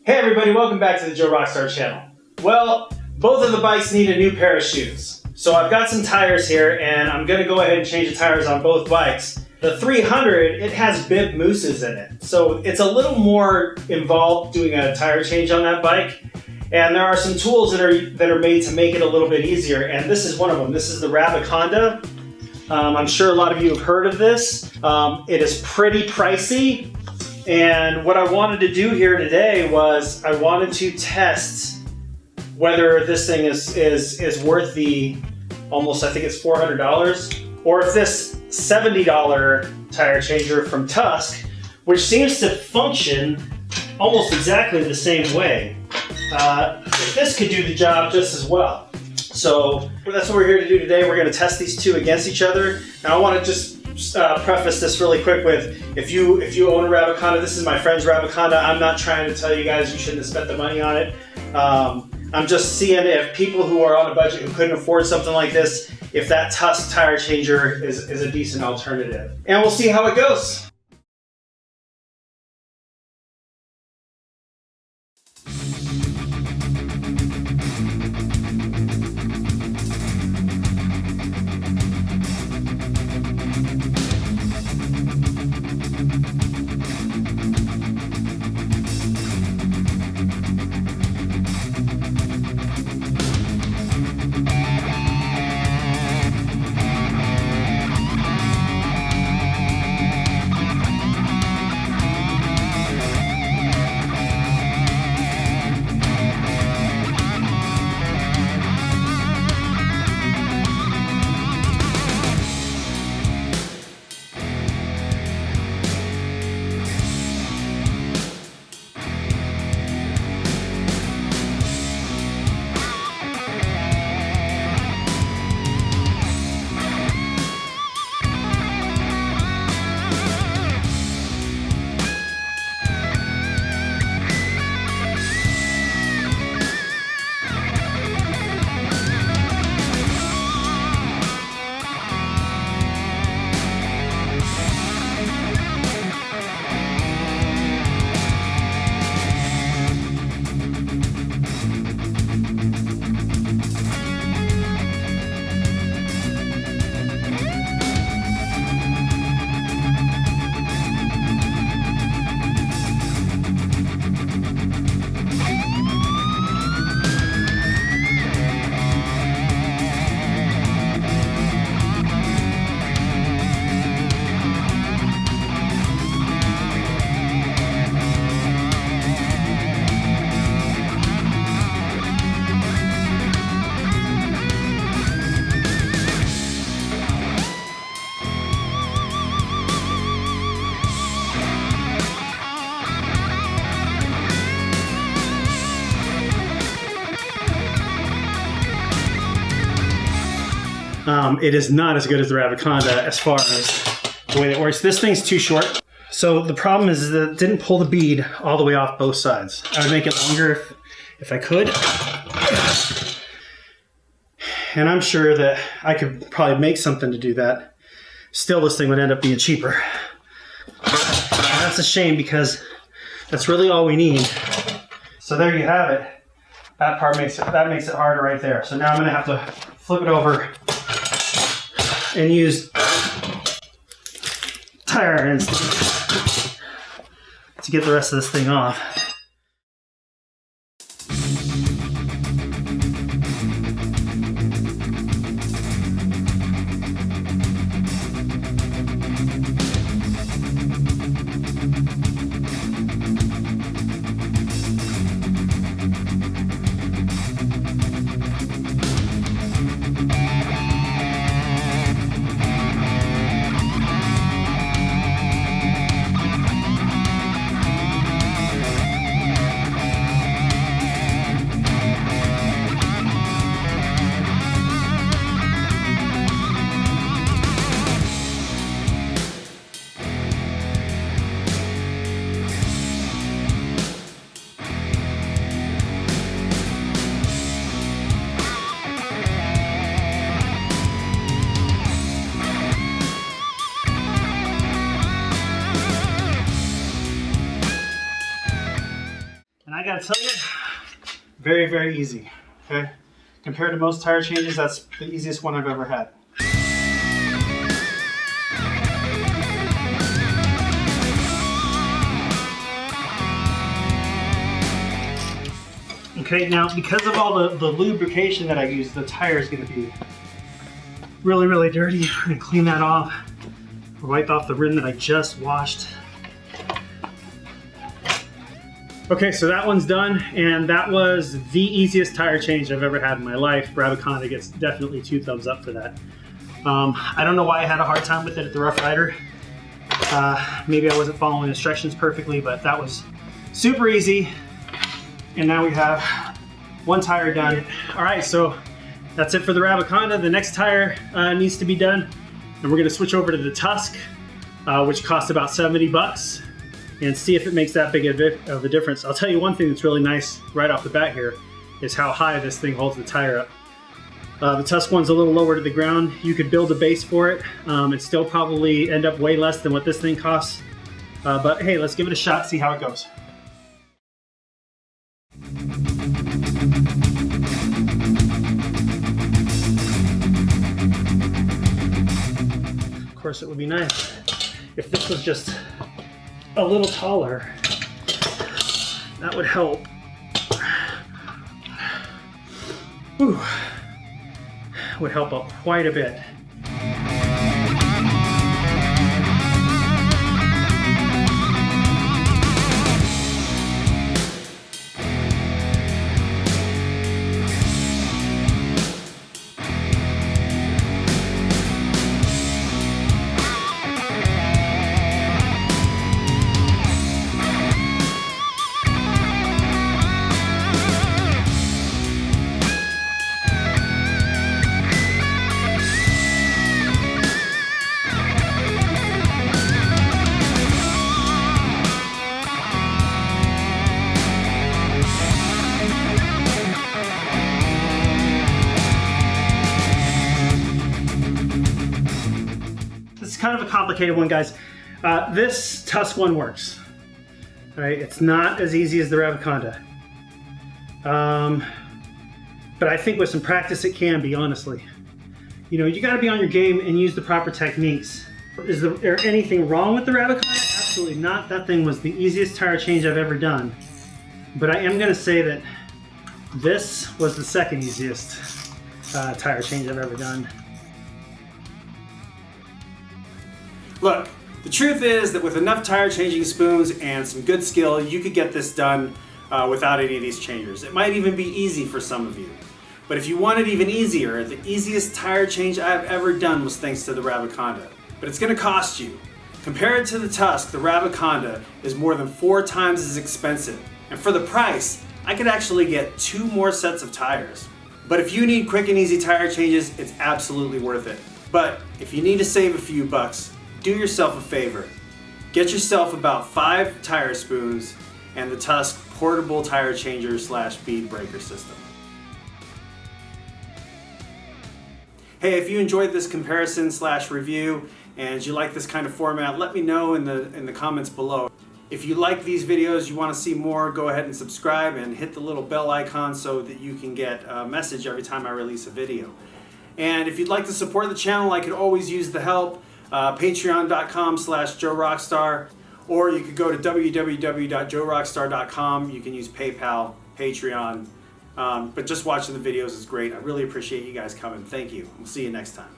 Hey everybody, welcome back to the Joe Rockstar channel. Well, both of the bikes need a new pair of shoes. So I've got some tires here and I'm gonna go ahead and change the tires on both bikes. The 300, it has bib mousses in it. So it's a little more involved doing a tire change on that bike. And there are some tools that are made to make it a little bit easier. And this is one of them. This is the Rabaconda. I'm sure a lot of you have heard of this. It is pretty pricey. And what I wanted to do here today was I wanted to test whether this thing is worth the almost, I think it's $400, or if this $70 tire changer from Tusk, which seems to function almost exactly the same way, if this could do the job just as well. So that's what we're here to do today. We're going to test these two against each other. And I want to just preface this really quick with, if you own a Rabaconda, this is my friend's Rabaconda. I'm not trying to tell you guys you shouldn't have spent the money on it. I'm just seeing if people who are on a budget who couldn't afford something like this, if that Tusk tire changer is a decent alternative. And we'll see how it goes. It is not as good as the Rabaconda as far as the way it works. This thing's too short. So the problem is that it didn't pull the bead all the way off both sides. I would make it longer if I could. And I'm sure that I could probably make something to do that. Still, this thing would end up being cheaper. And that's a shame because that's really all we need. So there you have it. That part makes it harder right there. So now I'm gonna have to flip it over and use tire irons to get the rest of this thing off. gotta tell you, very, very easy, okay? Compared to most tire changes, that's the easiest one I've ever had. Okay, now because of all the lubrication that I use, the tire is gonna be really, really dirty. I'm gonna clean that off, wipe off the rim that I just washed. Okay, so that one's done, and that was the easiest tire change I've ever had in my life. Rabaconda gets definitely 2 thumbs up for that. I don't know why I had a hard time with it at the Rough Rider. Maybe I wasn't following instructions perfectly, but that was super easy. And now we have 1 tire done. All right, so that's it for the Rabaconda. The next tire needs to be done, and we're gonna switch over to the Tusk, which costs about 70 bucks. And see if it makes that big of a difference. I'll tell you one thing that's really nice right off the bat here is how high this thing holds the tire up. The Tusk one's a little lower to the ground. You could build a base for it. It'd still probably end up way less than what this thing costs. But hey, let's give it a shot, see how it goes. Of course, it would be nice if this was just a little taller. That would help. Whew. Would help out quite a bit. Kind of a complicated one, guys. This Tusk one works. All right, it's not as easy as the Rabaconda. But I think with some practice it can be, honestly. You know, you gotta be on your game and use the proper techniques. Is there anything wrong with the Rabaconda? Absolutely not. That thing was the easiest tire change I've ever done. But I am gonna say that this was the second easiest tire change I've ever done. Look, the truth is that with enough tire changing spoons and some good skill, you could get this done without any of these changers. It might even be easy for some of you. But if you want it even easier, the easiest tire change I've ever done was thanks to the Rabaconda. But it's gonna cost you. Compared to the Tusk, the Rabaconda is more than 4 times as expensive. And for the price, I could actually get 2 more sets of tires. But if you need quick and easy tire changes, it's absolutely worth it. But if you need to save a few bucks, do yourself a favor. Get yourself about 5 tire spoons and the Tusk portable tire changer / bead breaker system. Hey, if you enjoyed this comparison / review and you like this kind of format, let me know in the comments below. If you like these videos, you want to see more, go ahead and subscribe and hit the little bell icon so that you can get a message every time I release a video. And if you'd like to support the channel, I could always use the help. Patreon.com/JoeRockstar, or you could go to www.joerockstar.com. You can use PayPal, Patreon, but just watching the videos is great. I really appreciate you guys coming. Thank you. We'll see you next time.